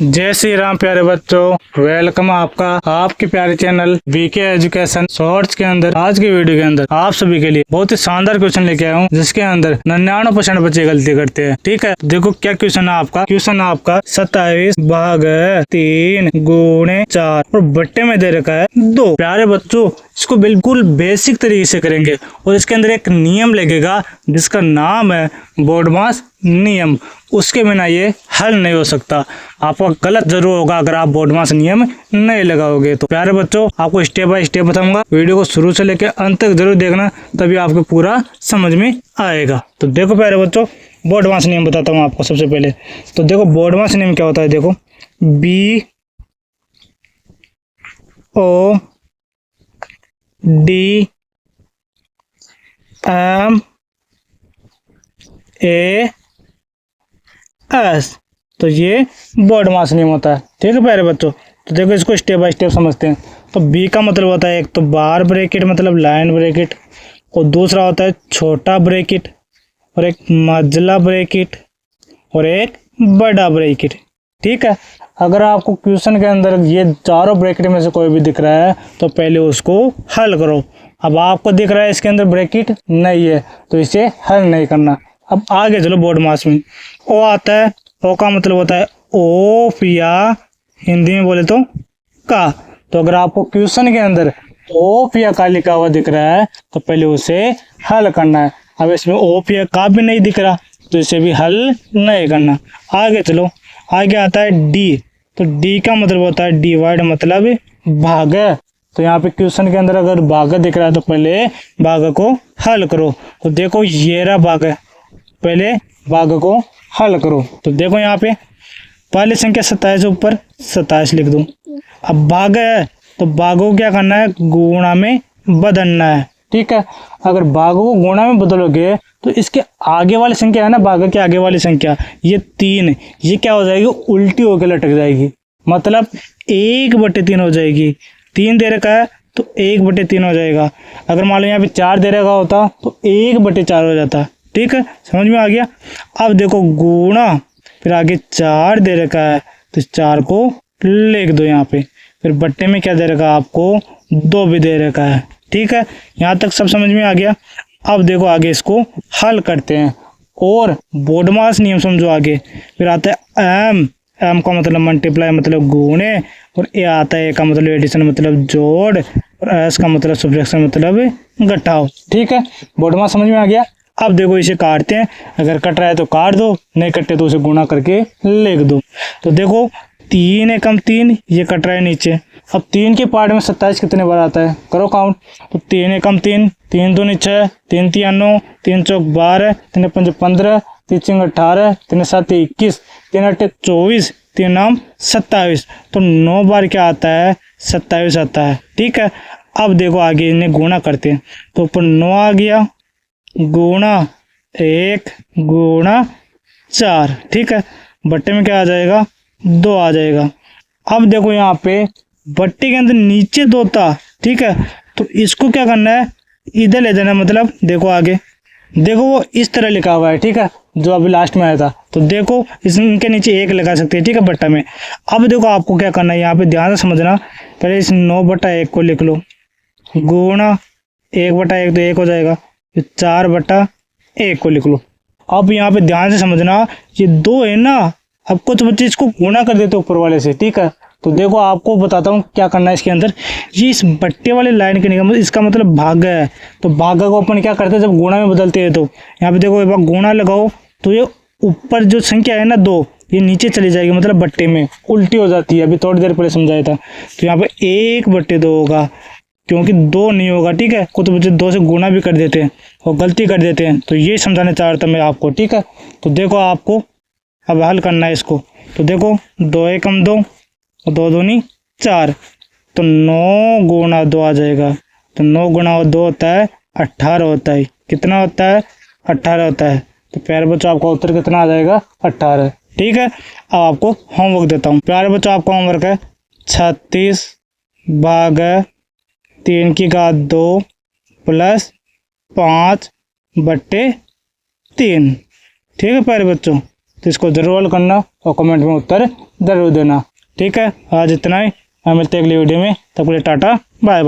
जय श्री राम प्यारे बच्चों, वेलकम आपका आपके प्यारे चैनल वीके एजुकेशन शॉर्ट्स के अंदर। आज की वीडियो के अंदर आप सभी के लिए बहुत ही शानदार क्वेश्चन लेके आया हूँ, जिसके अंदर 99% बच्चे गलती करते हैं। ठीक है, देखो क्या क्वेश्चन है आपका। क्वेश्चन है आपका 27 भाग 3 गुणे 4 और बट्टे में दे रखा है 2। प्यारे बच्चों, इसको बिल्कुल बेसिक तरीके से करेंगे और इसके अंदर एक नियम लगेगा जिसका नाम है बोडमास नियम। उसके बिना ये हल नहीं हो सकता। आपका गलत जरूर होगा अगर आप बोडमास नियम नहीं लगाओगे। तो प्यारे बच्चों, आपको स्टेप बाय स्टेप बताऊंगा, वीडियो को शुरू से लेकर अंत तक जरूर देखना, तभी आपको पूरा समझ में आएगा। तो देखो प्यारे बच्चों, बोडमास नियम बताता हूँ आपको सबसे पहले। तो देखो बोडमास नियम क्या होता है। देखो BODMAS, तो ये बोडमास नियम होता है। ठीक है प्यारे बच्चों, तो देखो इसको स्टेप बाय स्टेप समझते हैं। तो बी का मतलब होता है एक तो बार ब्रैकेट मतलब लाइन ब्रैकेट, और दूसरा होता है छोटा ब्रैकेट, और एक मझला ब्रैकेट, और एक बड़ा ब्रैकेट। ठीक है, अगर आपको क्वेश्चन के अंदर ये चारों ब्रैकेट में से कोई भी दिख रहा है तो पहले उसको हल करो। अब आपको दिख रहा है इसके अंदर ब्रैकेट नहीं है तो इसे हल नहीं करना। अब आगे चलो बोडमास में। ओ आता है, ओ का मतलब होता है ओफ, या हिंदी में बोले तो का। तो अगर आपको क्वेश्चन के अंदर ओफ या का लिखा हुआ दिख रहा है तो पहले उसे हल करना है। अब इसमें ओफ या का भी नहीं दिख रहा तो इसे भी हल नहीं करना। आगे चलो, आगे आता है डी। तो डी का मतलब होता है डिवाइड मतलब भाग। तो यहाँ पे क्वेश्चन के अंदर अगर भाग दिख रहा है तो पहले भाग को हल करो। तो देखो ये रहा भाग, पहले भाग को हल करो। तो देखो यहाँ पे पहली संख्या 27 ऊपर 27 लिख दो। अब भाग है तो भागों को क्या करना है, गुणा में बदलना है। ठीक है, अगर भागों को गुणा में बदलोगे तो इसके आगे वाली संख्या है ना, भाग के आगे वाली संख्या ये 3, ये क्या हो जाएगी, उल्टी होकर लटक जाएगी, मतलब 1/3 हो जाएगी। 3 दे रखा है तो 1/3 हो जाएगा। अगर मान लो यहाँ पे 4 दे रखा होता तो 1/4 हो जाता। ठीक है, समझ में आ गया। अब देखो गुणा, फिर आगे 4 दे रखा है तो 4 को लिख दो यहाँ पे। फिर बट्टे में क्या दे रखा है आपको, 2 भी दे रखा है। ठीक है, यहाँ तक सब समझ में आ गया। अब देखो आगे इसको हल करते हैं और बोडमास नियम समझो आगे। फिर आता है एम का मतलब मल्टीप्लाई मतलब गुणे, और ए आता है, ए का मतलब एडिशन मतलब जोड़, और एस का मतलब सब्ट्रैक्शन मतलब घटाओ। ठीक है, बोडमास समझ में आ गया। अब देखो इसे काटते हैं, अगर कट रहा है तो काट दो, नहीं कटे तो उसे गुणा करके लिख दो। तो देखो 3 एकम 3, ये कट रहा है नीचे। अब 3 के पार्ट में 27 कितने बार आता है, करो काउंट। तो 3 एकम 3, 3 दूनी 6, 3 3 9, 3 चौक 12, 3 5 15, 3 6 18, 3 7 21, 3 8 24, 3 9 27। तो 9 बार क्या आता है, 27 आता है। ठीक है, अब देखो आगे इन्हें गुणा करते हैं। तो ऊपर 9 आ गया, गुणा 1 गुणा 4। ठीक है, बट्टे में क्या आ जाएगा, 2 आ जाएगा। अब देखो यहाँ पे बट्टे के अंदर नीचे 2 था। ठीक है, तो इसको क्या करना है, इधर ले जाना, मतलब देखो आगे, देखो वो इस तरह लिखा हुआ है। ठीक है, जो अभी लास्ट में आया था, तो देखो इनके नीचे 1 लगा सकते हैं। ठीक है, बट्टा में। अब देखो आपको क्या करना है, यहाँ पे ध्यान से समझना। पहले इस 9/1 को लिख लो, गुणा 1/1 तो 1 हो जाएगा, 4/1 को लिख लो। अब यहाँ पे ध्यान से समझना, ये 2 है ना, अब कुछ बच्चे इसको गुणा कर देते ऊपर वाले से। ठीक है, तो देखो आपको बताता हूँ क्या करना है इसके अंदर। ये इस बट्टे वाले लाइन के निकल, इसका मतलब भाग है, तो भाग को अपन क्या करते हैं जब गुणा में बदलते हैं। तो यहाँ पे देखो एक बार गुणा लगाओ तो ये ऊपर जो संख्या है ना 2, ये नीचे चली जाएगी, मतलब बट्टे में उल्टी हो जाती है। अभी थोड़ी देर पहले समझाया था। तो यहाँ पे 1/2 होगा, क्योंकि 2 नहीं होगा। ठीक है, कुछ बच्चे 2 से गुणा भी कर देते हैं और गलती कर देते हैं, तो ये समझाना चाह रहा था मैं आपको। ठीक है, तो देखो आपको अब हल करना है इसको। तो देखो 2 एकम 2 और 2 दूनी 4, तो 9 गुणा 2 आ जाएगा। तो 9 गुणा 2 होता है 18 होता है। कितना होता है, 18 होता है। तो प्यारे बच्चों आपका उत्तर कितना आ जाएगा, 18। ठीक है, अब आपको होमवर्क देता हूँ। प्यारे बच्चों आपका होमवर्क है 36 भाग 3 की घात 2 प्लस 5/3। ठीक है प्यारे बच्चों, तो इसको ज़रूर हल करना और कमेंट में उत्तर ज़रूर देना। ठीक है, आज इतना ही। हम मिलते हैं अगली वीडियो में, तब के लिए टाटा बाय बाय।